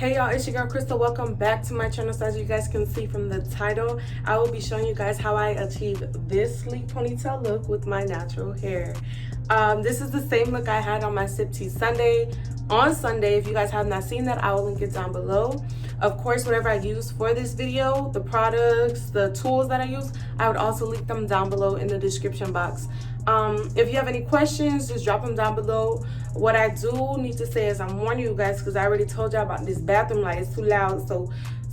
Hey y'all, it's your girl Crystal. Welcome back to my channel. So as you guys can see from the title, I will be showing you guys how I achieve this sleek ponytail look with my natural hair. This is the same look I had on my Sip Tea Sunday. On Sunday, if you guys have not seen that, I will link it down below. Of course, whatever I use for this video, the products, the tools that I use, I would also link them down below in the description box. If you have any questions, just drop them down below. What I do need to say is I'm warning you guys because I already told y'all about this bathroom light. It's too loud, so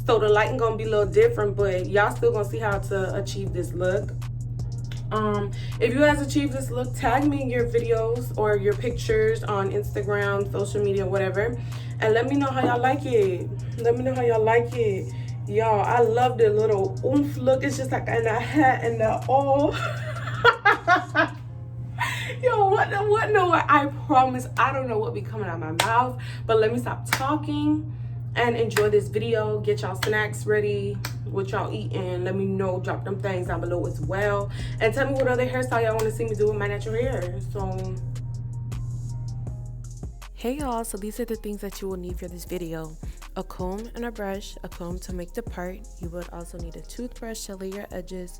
the lighting gonna be a little different, but y'all still gonna see how to achieve this look. If you guys achieve this look, tag me in your videos or your pictures on Instagram, social media, whatever, and let me know how y'all like it. Let me know how y'all like it. Y'all, I love the little oomph look. It's just like in the hat and the all. Yo, what? No, I promise I don't know what be coming out of my mouth, but let me stop talking and enjoy this video. Get y'all snacks ready, what y'all eating. Let me know, drop them things down below as well, and tell me what other hairstyle y'all want to see me do with my natural hair. So hey y'all, so these are the things that you will need for this video: a comb and a brush. A comb to make the part. You would also need a toothbrush to lay your edges.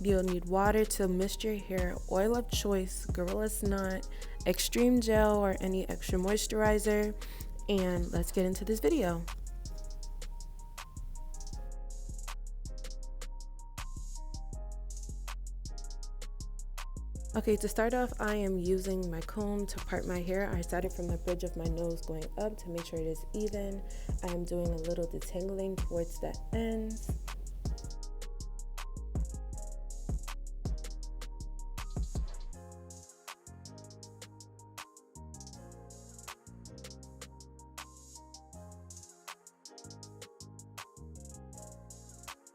You'll need water to mist your hair, oil of choice, Gorilla Snot, Xtreme Gel or any extra moisturizer, and let's get into this video. Okay, to start off, I am using my comb to part my hair. I started from the bridge of my nose going up to make sure it is even. I am doing a little detangling towards the ends.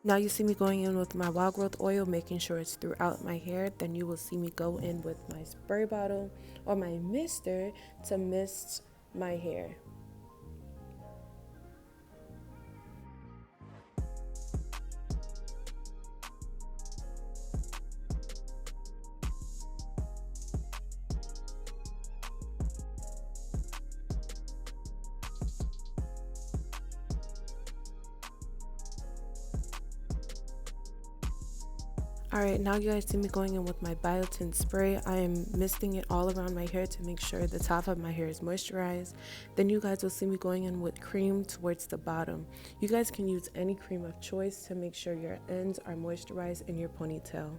Now you see me going in with my wild growth oil, making sure it's throughout my hair. Then you will see me go in with my spray bottle or my mister to mist my hair. Alright, now you guys see me going in with my biotin spray. I am misting it all around my hair to make sure the top of my hair is moisturized. Then you guys will see me going in with cream towards the bottom. You guys can use any cream of choice to make sure your ends are moisturized in your ponytail.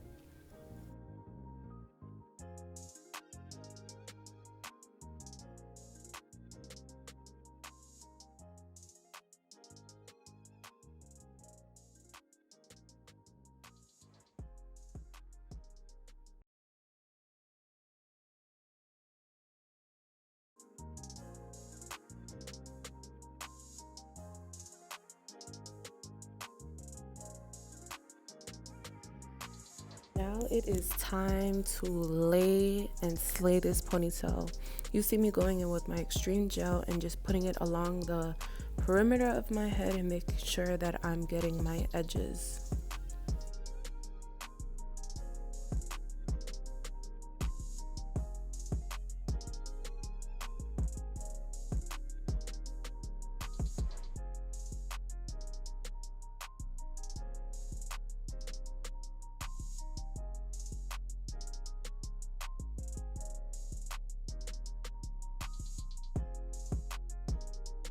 Now it is time to lay and slay this ponytail. You see me going in with my Xtreme Gel and just putting it along the perimeter of my head and making sure that I'm getting my edges.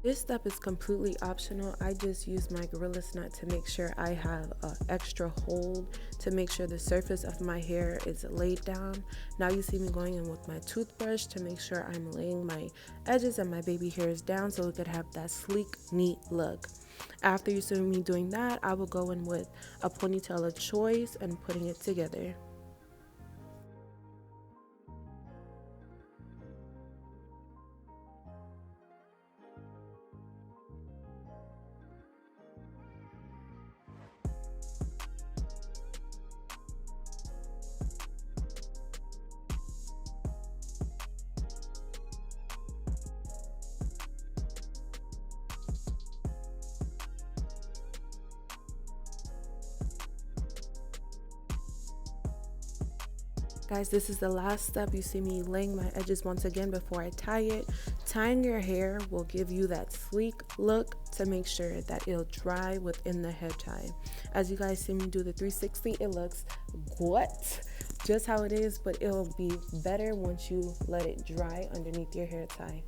This step is completely optional. I just use my Gorilla Snot to make sure I have an extra hold to make sure the surface of my hair is laid down. Now you see me going in with my toothbrush to make sure I'm laying my edges and my baby hairs down so it could have that sleek, neat look. After you see me doing that, I will go in with a ponytail of choice and putting it together. Guys, this is the last step. You see me laying my edges once again before I tie it Tying your hair will give you that sleek look to make sure that it'll dry within the hair tie. As you guys see me do the 360, it looks what? Just how it is, but it'll be better once you let it dry underneath your hair tie.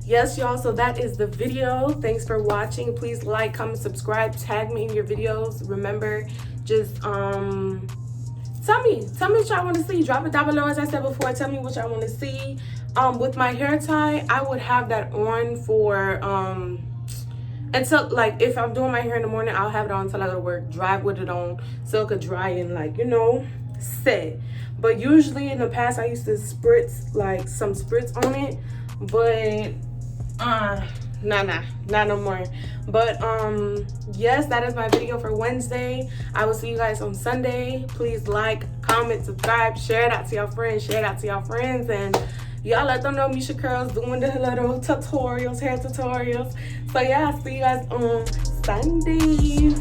Yes, y'all, so that is the video. Thanks for watching. Please like, comment, subscribe, tag me in your videos. Remember, just tell me what y'all want to see. Drop it down below. As I said before, tell me what y'all want to see. With my hair tie, I would have that on for until, like, if I'm doing my hair in the morning, I'll have it on until I go to work, drive with it on so it could dry and, like, you know, set. But usually in the past I used to spritz, like, some spritz on it, but not no more. But yes, that is my video for Wednesday. I will see you guys on Sunday. Please like, comment, subscribe, share it out to your friends, and y'all let them know Mesha Curlz doing the little tutorials, hair tutorials. So yeah, I'll see you guys on Sunday.